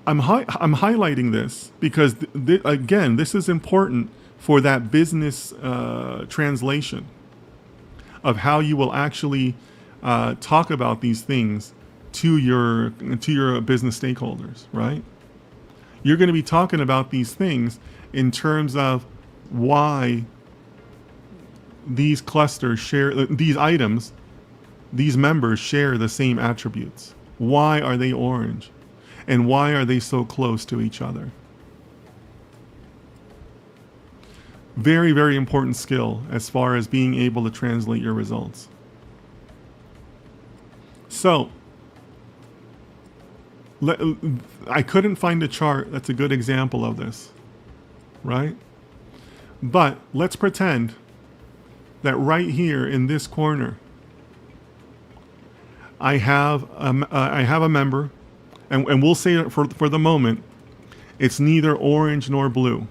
I'm highlighting this because again, this is important for that business translation of how you will actually talk about these things to your business stakeholders, right? You're going to be talking about these things in terms of why these clusters share these items, these members share the same attributes. Why are they orange? And why are they so close to each other? Very, very important skill as far as being able to translate your results. So, I couldn't find a chart that's a good example of this, right? But let's pretend that right here in this corner, I have a member, and we'll say for the moment, it's neither orange nor blue.